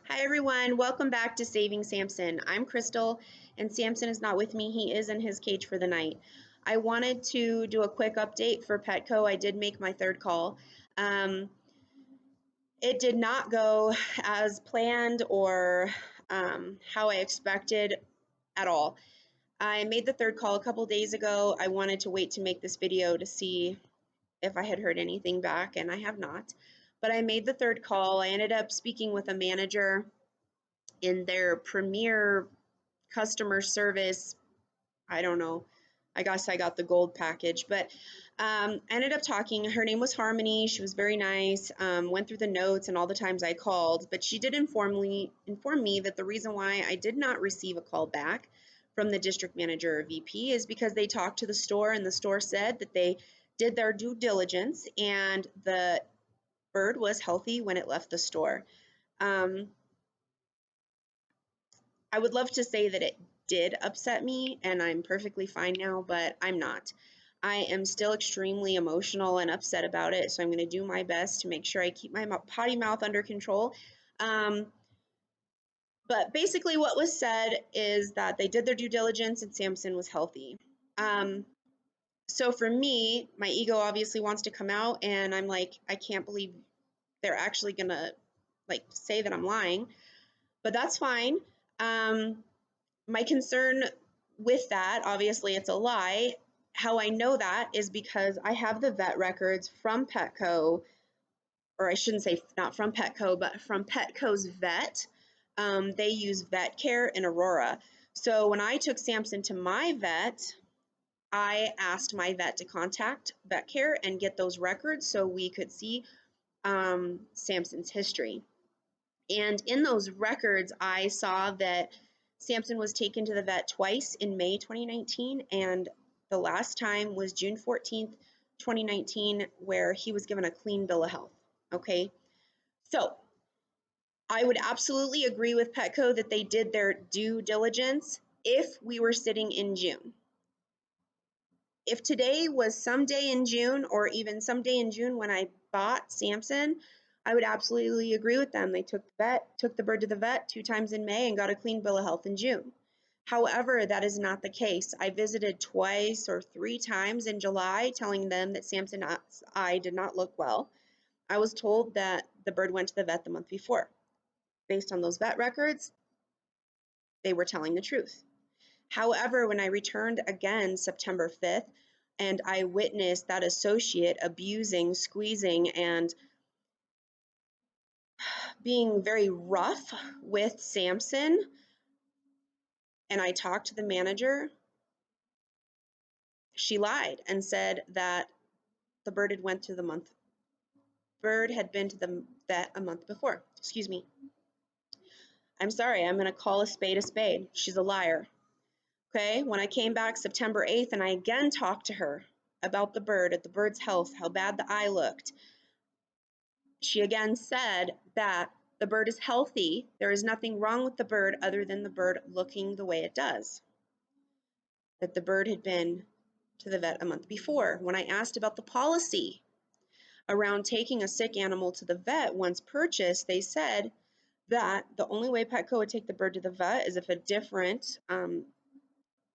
Hi everyone, welcome back to Saving Samson. I'm Crystal and Samson is not with me. He is in his cage for the night. I wanted to do a quick update for Petco. I did make my third call. Um, it did not go as planned or how I expected at all. I made the third call a couple days ago. I wanted to wait to make this video to see if I had heard anything back, and I have not. But I made the third call. I ended up speaking with a manager in their premier customer service. I don't know. I guess I got the gold package, but I ended up talking. Her name was Harmony. She was very nice. Went through the notes and all the times I called, but she did inform me that the reason why I did not receive a call back from the district manager or VP is because they talked to the store and the store said that they did their due diligence and the bird was healthy when it left the store. I would love to say that it did upset me and I'm perfectly fine now, but I'm not. I am still extremely emotional and upset about it, so I'm going to do my best to make sure I keep my potty mouth under control. But basically what was said is that they did their due diligence and Samson was healthy. So for me, my ego obviously wants to come out and I'm like, I can't believe they're actually going to say that I'm lying, but that's fine. My concern with that, obviously it's a lie. How I know that is because I have the vet records from Petco, or I shouldn't say not from Petco, but from Petco's vet. They use vet care in Aurora. So when I took Samson to my vet, I asked my vet to contact vet care and get those records so we could see Samson's history. And in those records, I saw that Samson was taken to the vet twice in May 2019, and the last time was June 14th, 2019, where he was given a clean bill of health. Okay, so I would absolutely agree with Petco that they did their due diligence if we were sitting in June. If today was someday in June or even someday in June when I bought Samson, I would absolutely agree with them. They took the bird to the vet 2 times in May and got a clean bill of health in June. However, that is not the case. I visited twice or 3 times in July telling them that Samson's eye did not look well. I was told that the bird went to the vet the month before. Based on those vet records, they were telling the truth. However, when I returned again September 5th and I witnessed that associate abusing, squeezing, and being very rough with Samson, and I talked to the manager, she lied and said that the bird had been to the vet a month before. Excuse me. I'm sorry, I'm going to call a spade a spade. She's a liar. Okay, when I came back September 8th and I again talked to her about the bird's health, how bad the eye looked, she again said that the bird is healthy. There is nothing wrong with the bird other than the bird looking the way it does. That the bird had been to the vet a month before. When I asked about the policy around taking a sick animal to the vet once purchased, they said that the only way Petco would take the bird to the vet is if a different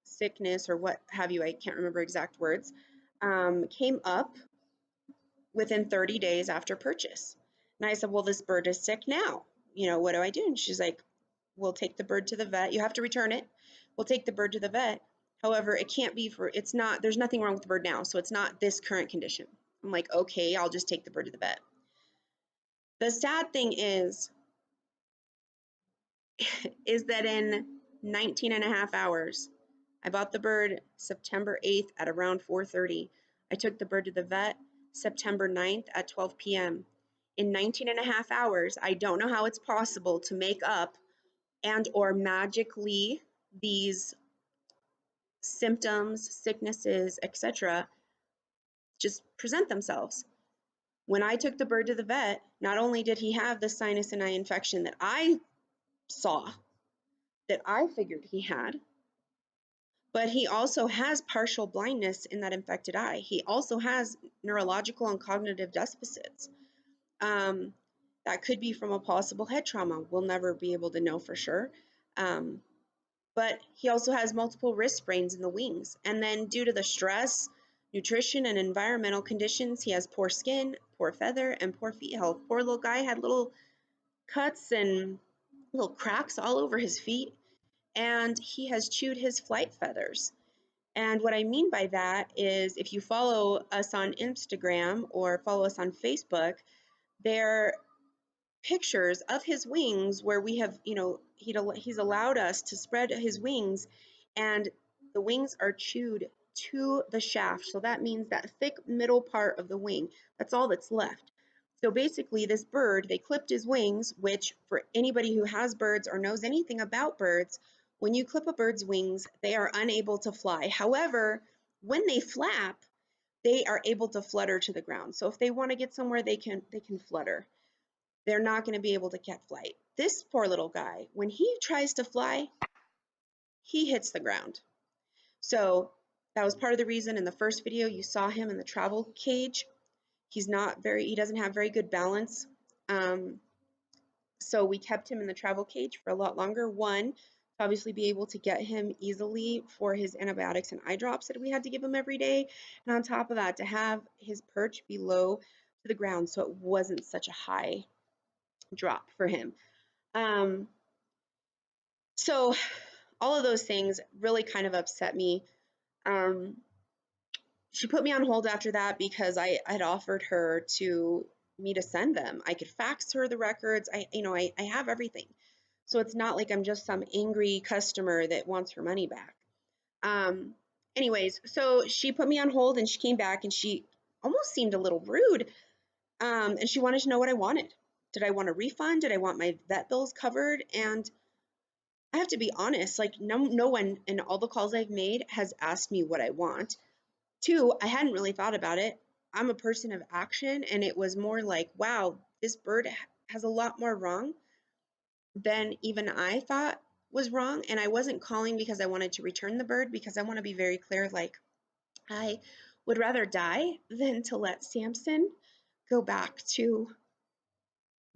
sickness or what have you, I can't remember exact words, came up within 30 days after purchase. And I said, well, this bird is sick now. What do I do? And she's like, we'll take the bird to the vet. You have to return it. We'll take the bird to the vet. However, there's nothing wrong with the bird now. So it's not this current condition. I'm like, okay, I'll just take the bird to the vet. The sad thing is that in 19 and a half hours, I bought the bird September 8th at around 4:30. I took the bird to the vet September 9th at 12 p.m. In 19 and a half hours, I don't know how it's possible to make up and or magically these symptoms, sicknesses, etc. just present themselves. When I took the bird to the vet, not only did he have the sinus and eye infection that I saw, that I figured he had, but he also has partial blindness in that infected eye. He also has neurological and cognitive deficits. That could be from a possible head trauma. We'll never be able to know for sure. Um, but he also has multiple wrist sprains in the wings. And then due to the stress, nutrition, and environmental conditions, he has poor skin, poor feather, and poor feet health. Poor little guy had little cuts and little cracks all over his feet, and he has chewed his flight feathers. And what I mean by that is if you follow us on Instagram or follow us on Facebook, there pictures of his wings where we have, he's allowed us to spread his wings, and the wings are chewed to the shaft. So that means that thick middle part of the wing, that's all that's left. So basically, this bird, they clipped his wings, which for anybody who has birds or knows anything about birds, when you clip a bird's wings, they are unable to fly. However, when they flap, they are able to flutter to the ground. So if they want to get somewhere, they can flutter. They're not going to be able to catch flight. This poor little guy, when he tries to fly, he hits the ground. So that was part of the reason in the first video you saw him in the travel cage. He doesn't have very good balance. Um, so we kept him in the travel cage for a lot longer. One, to obviously be able to get him easily for his antibiotics and eye drops that we had to give him every day. And on top of that, to have his perch be low to the ground so it wasn't such a high drop for him. So all of those things really kind of upset me. Um, she put me on hold after that because I had offered her to me to send them. I could fax her the records. I have everything. So it's not like I'm just some angry customer that wants her money back. Um, Anyways, so she put me on hold and she came back and she almost seemed a little rude. And she wanted to know what I wanted. Did I want a refund? Did I want my vet bills covered? And I have to be honest, like no one in all the calls I've made has asked me what I want. Two, I hadn't really thought about it. I'm a person of action, and it was more like, wow, this bird has a lot more wrong than even I thought was wrong. And I wasn't calling because I wanted to return the bird, because I want to be very clear, like, I would rather die than to let Samson go back to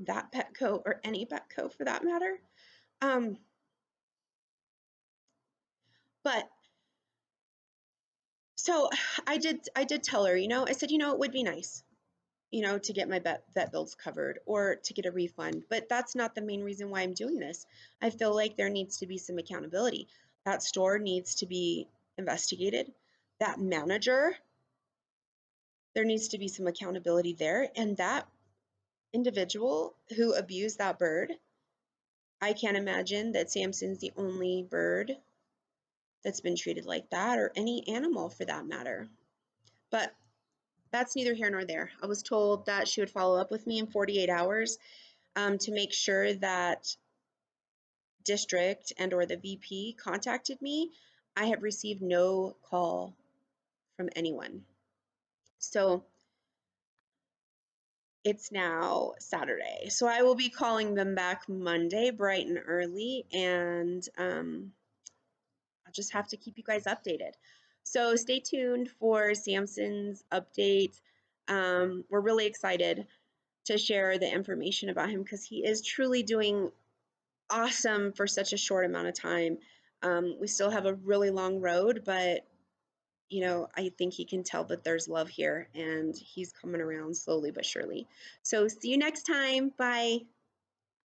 that Petco or any Petco for that matter. Um, but So I did tell her, I said, it would be nice, to get my vet bills covered or to get a refund, but that's not the main reason why I'm doing this. I feel like there needs to be some accountability. That store needs to be investigated. That manager, there needs to be some accountability there. And that individual who abused that bird, I can't imagine that Samson's the only bird that's been treated like that, or any animal for that matter. But that's neither here nor there. I was told that she would follow up with me in 48 hours to make sure that district and or the VP contacted me. I have received no call from anyone. So it's now Saturday. So I will be calling them back Monday bright and early, and I'll just have to keep you guys updated. So stay tuned for Samson's update. We're really excited to share the information about him because he is truly doing awesome for such a short amount of time. We still have a really long road, but I think he can tell that there's love here and he's coming around slowly but surely. So see you next time. Bye.